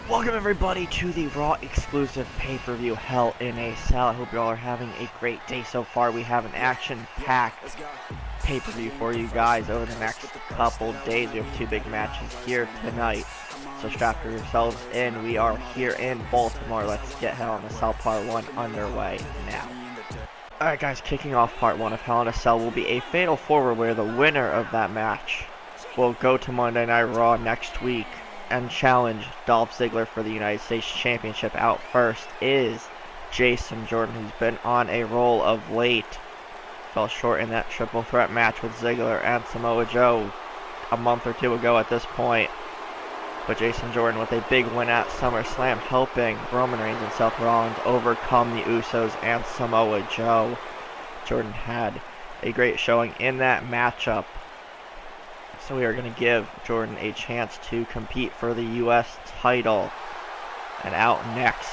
Welcome everybody to the Raw exclusive pay-per-view Hell in a Cell. I hope you all are having a great day so far. We have an action-packed pay-per-view for you guys over the next couple days. We have two big matches here tonight, so strap yourselves in. We are here in Baltimore. Let's get Hell in a Cell Part 1 underway now. Alright guys, kicking off Part 1 of Hell in a Cell will be a Fatal 4 where the winner of that match will go to Monday Night Raw next week and challenge Dolph Ziggler for the United States Championship. Out first is Jason Jordan, who's been on a roll of late. Fell short in that triple threat match with Ziggler and Samoa Joe a month or two ago at this point. But Jason Jordan with a big win at SummerSlam, helping Roman Reigns and Seth Rollins overcome the Usos and Samoa Joe. Jordan had a great showing in that matchup, so we are going to give Jordan a chance to compete for the U.S. title. And out next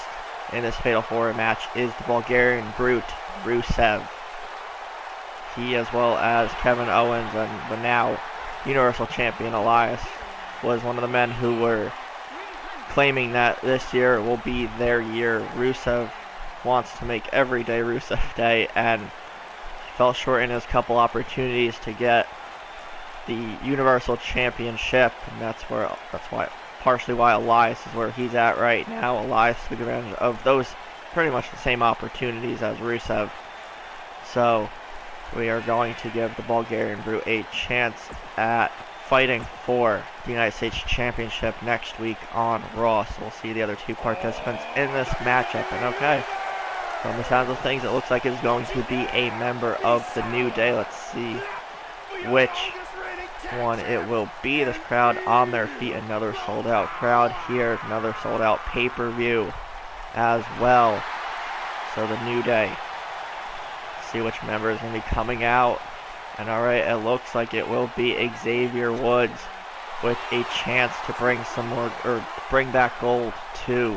in this Fatal 4 match is the Bulgarian Brute, Rusev. He, as well as Kevin Owens and the now Universal Champion Elias, was one of the men who were claiming that this year will be their year. Rusev wants to make every day Rusev Day, and fell short in his couple opportunities to get the Universal Championship, and that's why partially why Elias is where he's at right now. Elias took advantage of those pretty much the same opportunities as Rusev. So we are going to give the Bulgarian Brute a chance at fighting for the United States Championship next week on Raw. So we'll see the other two participants in this matchup. And okay, from the sounds of things, it looks like it's going to be a member of the New Day. Let's see which one it will be. This crowd on their feet, another sold out crowd here, another sold out pay-per-view as well. So the New Day, let's see which member is going to be coming out. And alright, it looks like it will be Xavier Woods with a chance to bring some more, or bring back gold to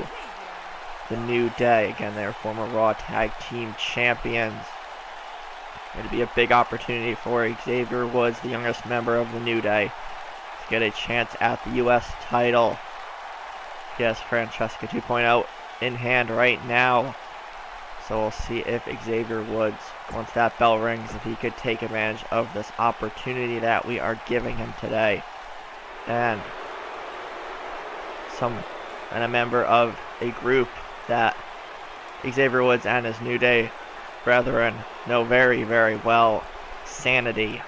the New Day. Again, they're former Raw Tag Team Champions. Going to be a big opportunity for Xavier Woods, the youngest member of the New Day, to get a chance at the U.S. title. Yes, Francesca 2.0 in hand right now. So we'll see if Xavier Woods, once that bell rings, if he could take advantage of this opportunity that we are giving him today. And a member of a group that Xavier Woods and his New Day brethren know very, very well, Sanity.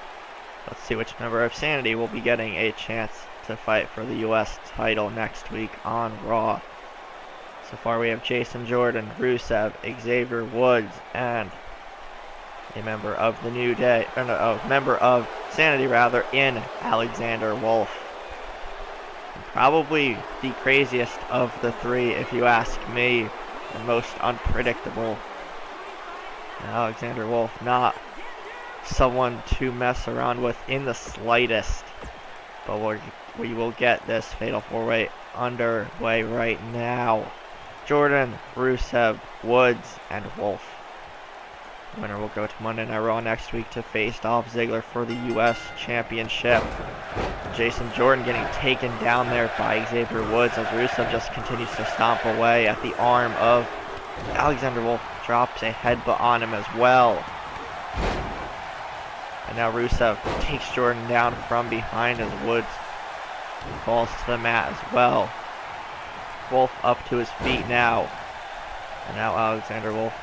Let's see which member of Sanity will be getting a chance to fight for the U.S. title next week on Raw. So far we have Jason Jordan, Rusev, Xavier Woods, and a member of the New Day, member of Sanity rather, in Alexander Wolf. Probably the craziest of the three, if you ask me, and most unpredictable. Alexander Wolf, not someone to mess around with in the slightest. But we will get this Fatal 4-Way underway right now. Jordan, Rusev, Woods, and Wolf. The winner will go to Monday Night Raw next week to face Dolph Ziggler for the U.S. Championship. Jason Jordan getting taken down there by Xavier Woods as Rusev just continues to stomp away at the arm of Alexander Wolf. Drops a headbutt on him as well. And now Rusev takes Jordan down from behind as Woods falls to the mat as well. Wolf up to his feet now. And now Alexander Wolf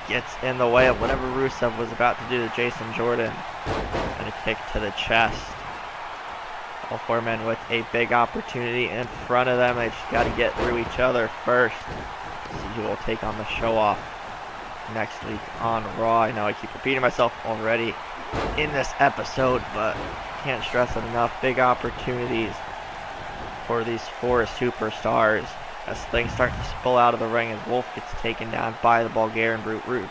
gets in the way of whatever Rusev was about to do to Jason Jordan. And a kick to the chest. All four men with a big opportunity in front of them. They just got to get through each other first. See who will take on the show off next week on Raw. I know I keep repeating myself already in this episode, but can't stress it enough. Big opportunities for these four superstars as things start to spill out of the ring as Wolf gets taken down by the Bulgarian Brute,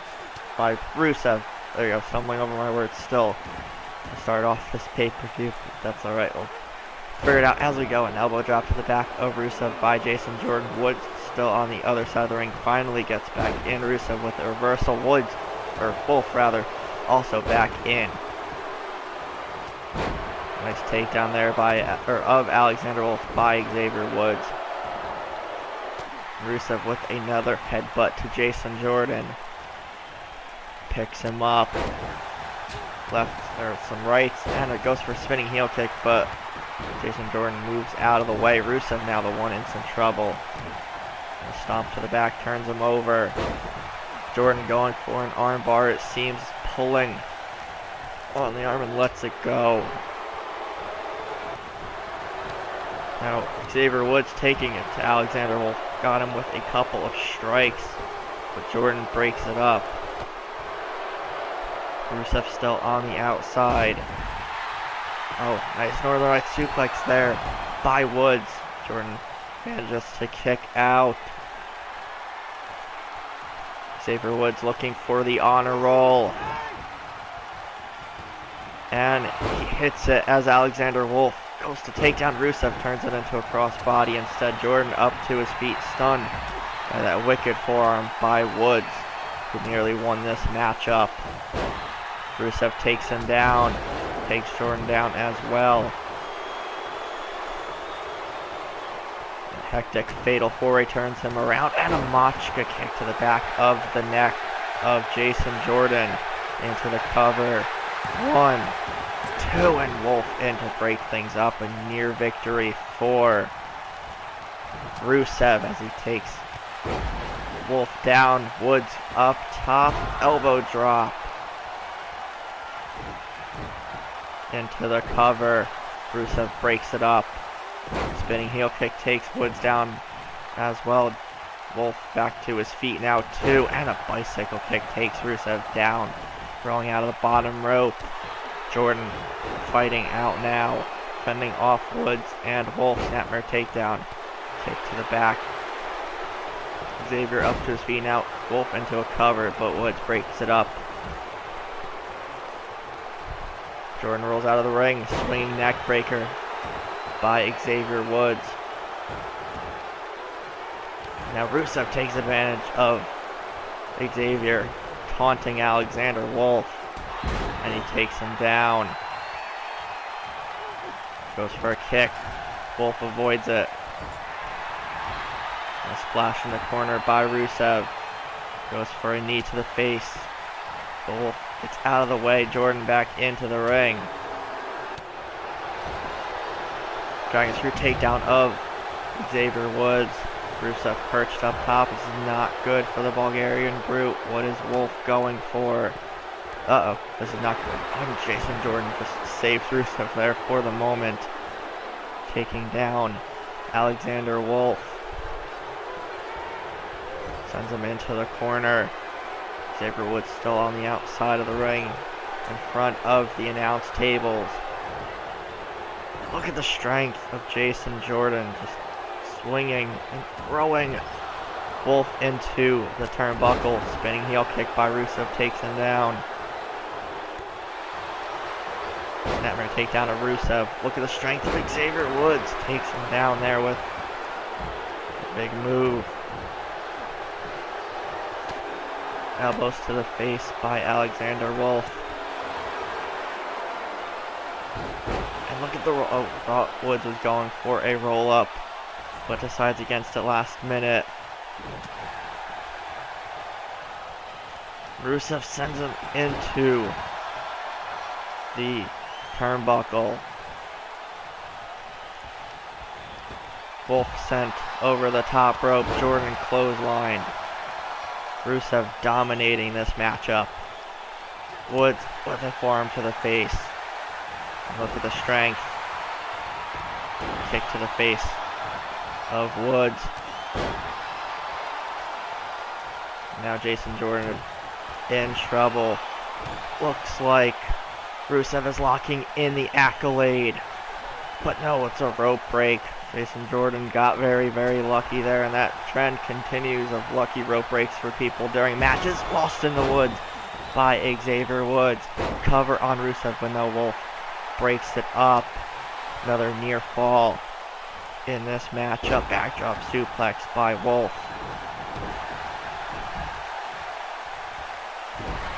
by Rusev. There you go, stumbling over my words still to start off this pay-per-view. That's alright, we'll figure it out as we go. An elbow drop to the back of Rusev by Jason Jordan. Woods still on the other side of the ring, finally gets back in. Rusev with a reversal. Woods, or Wolf rather, also back in. Nice takedown there of Alexander Wolf by Xavier Woods. Rusev with another headbutt to Jason Jordan. Picks him up. Left, or some rights, and it goes for a spinning heel kick, but Jason Jordan moves out of the way. Rusev now the one in some trouble. A stomp to the back, turns him over. Jordan going for an armbar, it seems, pulling on the arm and lets it go. Now Xavier Woods taking it to Alexander Wolf. Got him with a couple of strikes, but Jordan breaks it up. Rusev still on the outside. Oh, nice Northern Lights suplex there by Woods. Jordan manages to kick out. Xavier Woods looking for the honor roll. And he hits it as Alexander Wolf goes to take down Rusev, turns it into a crossbody. Instead, Jordan up to his feet, stunned by that wicked forearm by Woods, who nearly won this matchup. Rusev takes him down, takes Jordan down as well. A hectic fatal four-way turns him around, and a Machka kick to the back of the neck of Jason Jordan into the cover. 1, 2, and Wolf in to break things up. A near victory for Rusev as he takes Wolf down. Woods up top, elbow drop into the cover. Rusev breaks it up. Spinning heel kick takes Woods down as well. Wolf back to his feet now, 2, and a bicycle kick takes Rusev down, rolling out of the bottom rope. Jordan fighting out now, fending off Woods and Wolf. Snapmare takedown, kick to the back. Xavier up to his feet now, Wolf into a cover, but Woods breaks it up. Jordan rolls out of the ring, swinging neck breaker by Xavier Woods. Now Rusev takes advantage of Xavier taunting Alexander Wolf, and he takes him down. Goes for a kick. Wolf avoids it. A splash in the corner by Rusev. Goes for a knee to the face. Wolf gets out of the way. Jordan back into the ring. Dragon Screw takedown of Xavier Woods. Rusev perched up top. This is not good for the Bulgarian Brute. What is Wolf going for? Uh-oh, this is not good. Oh, Jason Jordan just saves Rusev there for the moment, taking down Alexander Wolf. Sends him into the corner. Xavier Woods still on the outside of the ring, in front of the announce tables. Look at the strength of Jason Jordan, just swinging and throwing Wolf into the turnbuckle. Spinning heel kick by Rusev takes him down. Snapmare takedown of Rusev. Look at the strength of Xavier Woods. Takes him down there with a big move. Elbows to the face by Alexander Wolf. And look at the roll. Oh, Woods was going for a roll up, but decides against it last minute. Rusev sends him into the turnbuckle. Wolf sent over the top rope. Jordan clothesline. Rusev dominating this matchup. Woods with a forearm to the face. Look at the strength. Kick to the face of Woods. Now Jason Jordan in trouble. Looks like Rusev is locking in the accolade. But no, it's a rope break. Jason Jordan got very, very lucky there, and that trend continues of lucky rope breaks for people during matches. Lost in the woods by Xavier Woods. Cover on Rusev, but no, Wolf breaks it up. Another near fall in this matchup. Backdrop suplex by Wolf.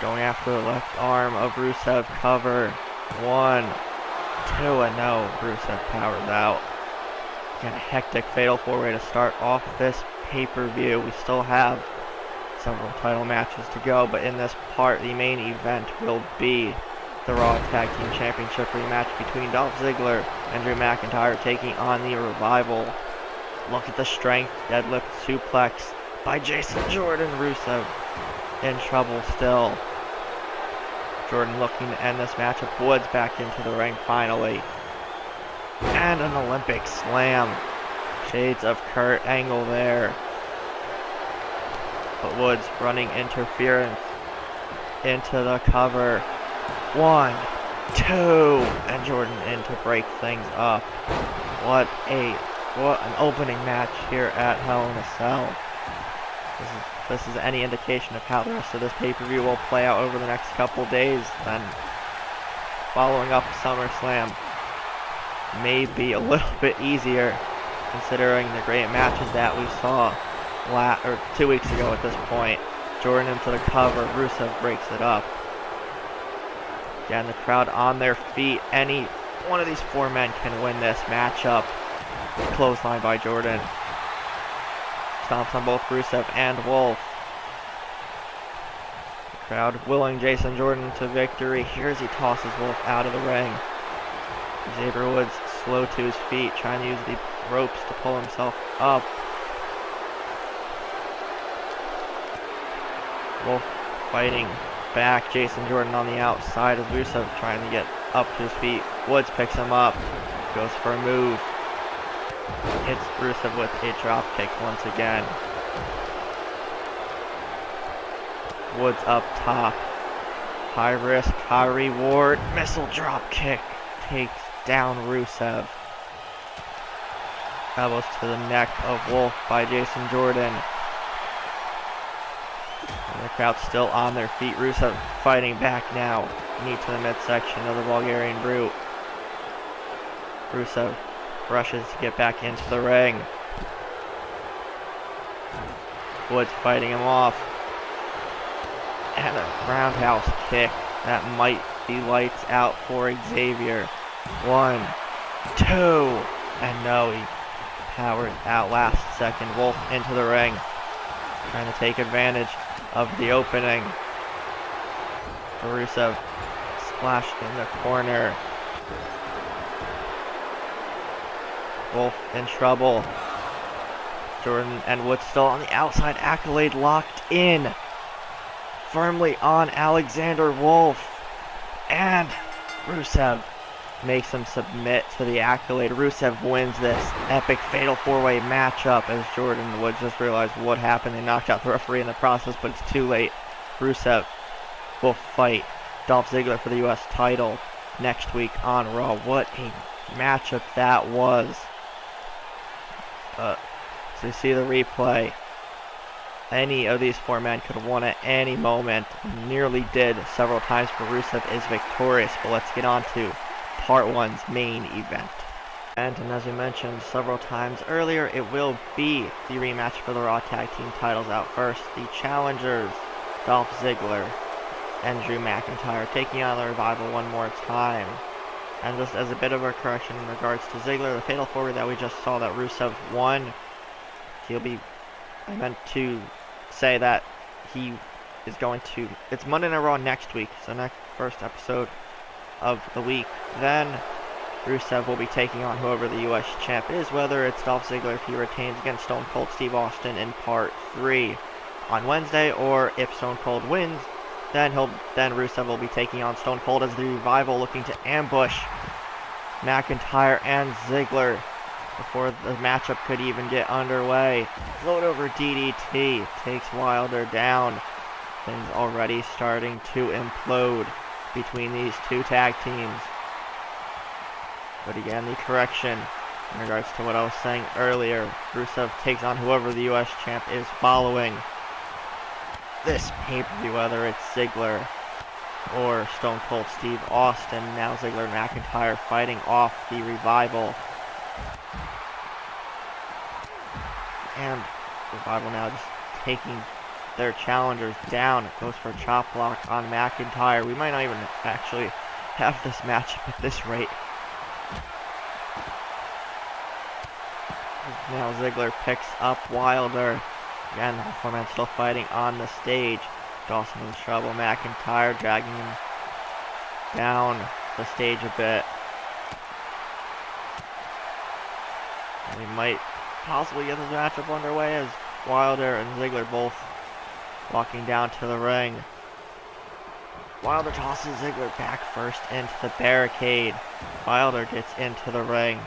Going after the left arm of Rusev. Cover. 1, 2, and no. Rusev powers out. Again, a hectic fatal 4-way to start off this pay-per-view. We still have several title matches to go, but in this part, the main event will be the Raw Tag Team Championship rematch between Dolph Ziggler and Drew McIntyre taking on the Revival. Look at the strength, deadlift suplex by Jason Jordan. Rusev in trouble still. Jordan looking to end this matchup. Woods back into the ring finally. And an Olympic slam. Shades of Kurt Angle there. But Woods running interference into the cover. 1, 2, and Jordan in to break things up. What an opening match here at Hell in a Cell. This is any indication of how the rest of this pay-per-view will play out over the next couple days. Then following up SummerSlam may be a little bit easier considering the great matches that we saw 2 weeks ago at this point. Jordan into the cover, Rusev breaks it up. Again, the crowd on their feet. Any one of these four men can win this matchup. Clothesline by Jordan. Stomps on both Rusev and Wolf. The crowd willing Jason Jordan to victory. Here as he tosses Wolf out of the ring. Xavier Woods slow to his feet, trying to use the ropes to pull himself up. Wolf fighting back. Jason Jordan on the outside of Rusev trying to get up to his feet. Woods picks him up. Goes for a move. Hits Rusev with a drop kick once again. Woods up top. High risk, high reward. Missile drop kick. Takes down Rusev. Elbows to the neck of Wolf by Jason Jordan. And the crowd still on their feet. Rusev fighting back now. Knee to the midsection of the Bulgarian Brute. Rusev rushes to get back into the ring. Woods fighting him off. And a roundhouse kick that might be lights out for Xavier. 1, 2, and no, he powered out last second. Wolf into the ring, trying to take advantage of the opening. Rusev splashed in the corner. Wolf in trouble. Jordan and Woods still on the outside. Accolade locked in firmly on Alexander Wolf. And Rusev makes him submit to the Accolade. Rusev wins this epic fatal 4-way matchup as Jordan and Woods just realized what happened. They knocked out the referee in the process, but it's too late. Rusev will fight Dolph Ziggler for the US title next week on Raw. What a matchup that was. So you see the replay. Any of these four men could have won at any moment. Nearly did several times, but Rusev is victorious. But let's get on to Part 1's main event. And as we mentioned several times earlier, it will be the rematch for the Raw Tag Team titles out first. The challengers, Dolph Ziggler and Drew McIntyre, taking on the Revival one more time. And just as a bit of a correction in regards to Ziggler, the fatal 4-way that we just saw that Rusev won, I meant to say that he is going to, it's Monday Night Raw next week, so next first episode of the week. Then Rusev will be taking on whoever the US champ is, whether it's Dolph Ziggler if he retains against Stone Cold Steve Austin in Part 3 on Wednesday, or if Stone Cold wins, then Rusev will be taking on Stone Cold as the Revival, looking to ambush McIntyre and Ziggler before the matchup could even get underway. Float over DDT takes Wilder down. Things already starting to implode between these two tag teams. But again, the correction in regards to what I was saying earlier. Rusev takes on whoever the US champ is following this pay-per-view, whether it's Ziggler or Stone Cold Steve Austin. Now Ziggler and McIntyre fighting off the Revival. And Revival now just taking their challengers down. It goes for a chop block on McIntyre. We might not even actually have this matchup at this rate. Now Ziggler picks up Wilder. Again, the four men still fighting on the stage. Dawson in trouble. McIntyre dragging him down the stage a bit. And we might possibly get this matchup underway as Wilder and Ziggler both walking down to the ring. Wilder tosses Ziggler back first into the barricade. Wilder gets into the ring.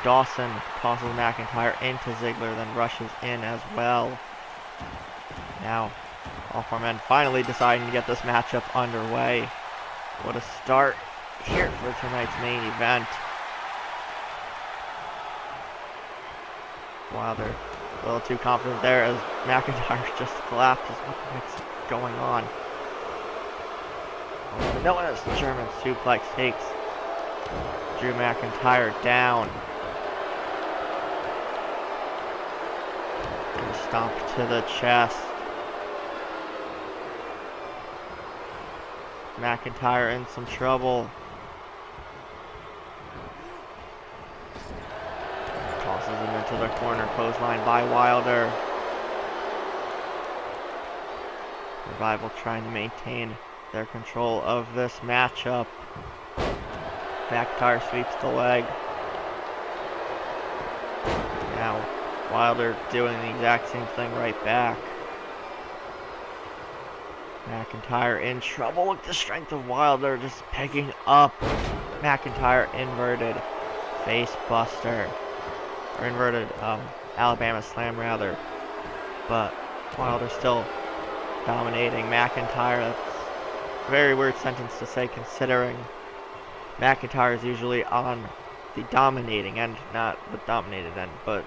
Dawson tosses McIntyre into Ziggler, then rushes in as well. Now, all four men finally deciding to get this matchup underway. What a start here for tonight's main event. Wilder a little too confident there as McIntyre just collapses. What the heck's going on? No one has German suplex takes Drew McIntyre down. And stomp to the chest. McIntyre in some trouble. Tosses him into the corner, clothesline by Wilder. Revival trying to maintain their control of this matchup. McIntyre sweeps the leg. Now Wilder doing the exact same thing right back. McIntyre in trouble. Look at the strength of Wilder just picking up. McIntyre inverted face buster. Or inverted Alabama slam rather. But Wilder still dominating McIntyre. That's a very weird sentence to say considering McIntyre is usually on the dominating end, not the dominated end. But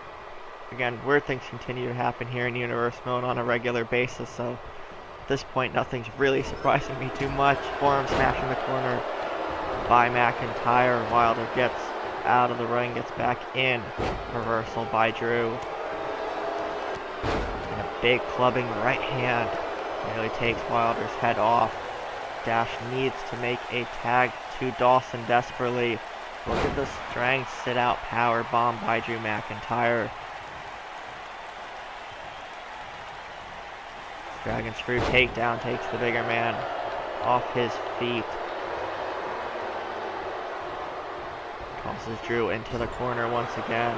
again, weird things continue to happen here in Universe Mode on a regular basis, so at this point nothing's really surprising me too much. Forearm smash in the corner by McIntyre. Wilder gets out of the ring, gets back in. Reversal by Drew. And a big clubbing right hand nearly takes Wilder's head off. Dash needs to make a tag to Dawson desperately. Look at the strength. Sit out power bomb by Drew McIntyre. Dragon Screw takedown takes the bigger man off his feet. Tosses Drew into the corner once again.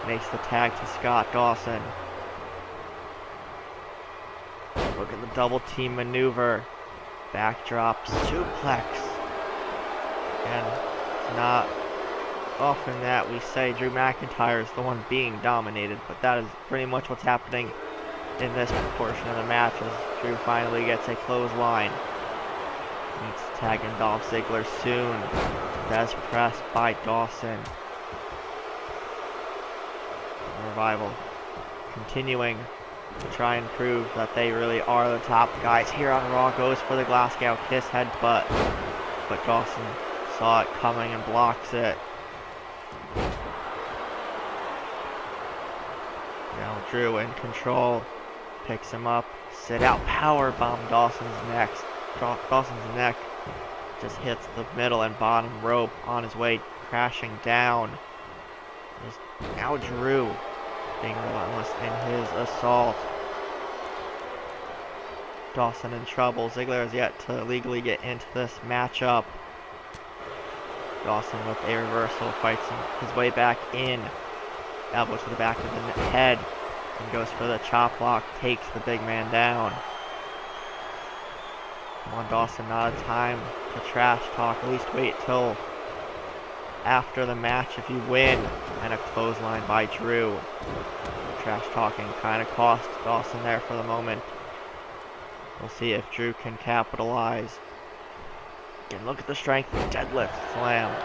Makes the tag to Scott Dawson. Look at the double team maneuver. Backdrops, suplex. And it's not often that we say Drew McIntyre is the one being dominated, but that is pretty much what's happening in this portion of the match as Drew finally gets a clothesline. Needs to tag in Dolph Ziggler soon. That's pressed by Dawson. Revival continuing to try and prove that they really are the top guys here on Raw. Goes for the Glasgow Kiss headbutt, but Dawson saw it coming and blocks it. Now Drew in control, picks him up, sit out power bomb Dawson's neck. Dawson's neck just hits the middle and bottom rope on his way crashing down. Now Drew being relentless in his assault. Dawson in trouble. Ziggler has yet to legally get into this matchup. Dawson with a reversal fights his way back in. Elbow to the back of the head and goes for the chop block. Takes the big man down. Come on, Dawson, not a time to trash talk. At least wait till after the match if you win. And a clothesline by Drew. Trash talking kind of cost Dawson there for the moment. We'll see if Drew can capitalize. And look at the strength of deadlift slam.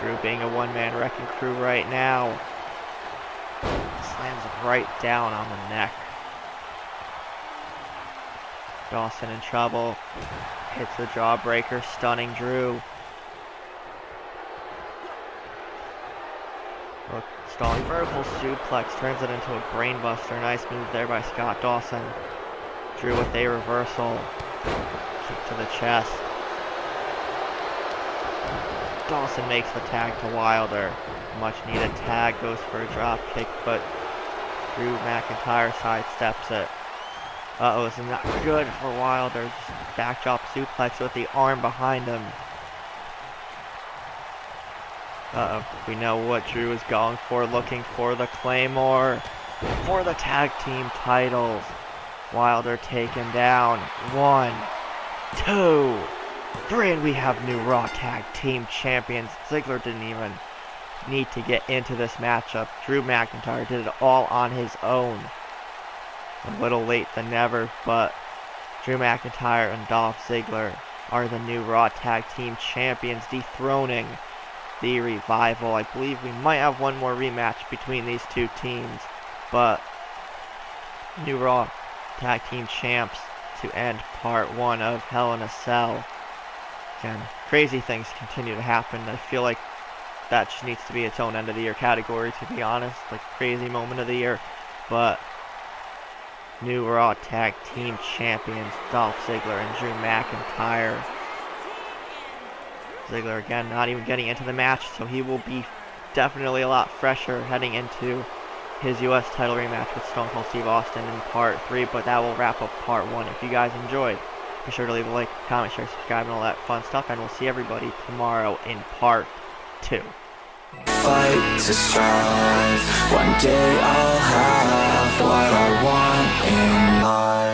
Drew being a one-man wrecking crew right now. Slams right down on the neck. Dawson in trouble. Hits the jawbreaker, stunning Drew. Look, stalling vertical suplex, turns it into a brainbuster. Nice move there by Scott Dawson. Drew with a reversal. Kick to the chest. Dawson makes the tag to Wilder. Much needed tag, goes for a drop kick, but Drew McIntyre sidesteps it. Uh-oh, it's not good for Wilder. Just backdrop suplex with the arm behind him. Uh-oh, we know what Drew is going for, looking for the Claymore for the tag team titles. Wilder taken down. 1, 2, 3, and we have new Raw Tag Team Champions. Ziggler didn't even need to get into this matchup. Drew McIntyre did it all on his own. A little late than never, but Drew McIntyre and Dolph Ziggler are the new Raw Tag Team Champions, dethroning the Revival. I believe we might have one more rematch between these two teams, but new Raw Tag Team Champs to end part 1 of Hell in a Cell. Again, crazy things continue to happen. I feel like that just needs to be its own end of the year category, to be honest. Like, crazy moment of the year. But new Raw Tag Team Champions, Dolph Ziggler and Drew McIntyre. Ziggler, again, not even getting into the match, so he will be definitely a lot fresher heading into his U.S. title rematch with Stone Cold Steve Austin in part 3, but that will wrap up part 1. If you guys enjoyed, be sure to leave a like, comment, share, subscribe, and all that fun stuff, and we'll see everybody tomorrow in part 2. Fight to strive, one day I'll have what I want in life.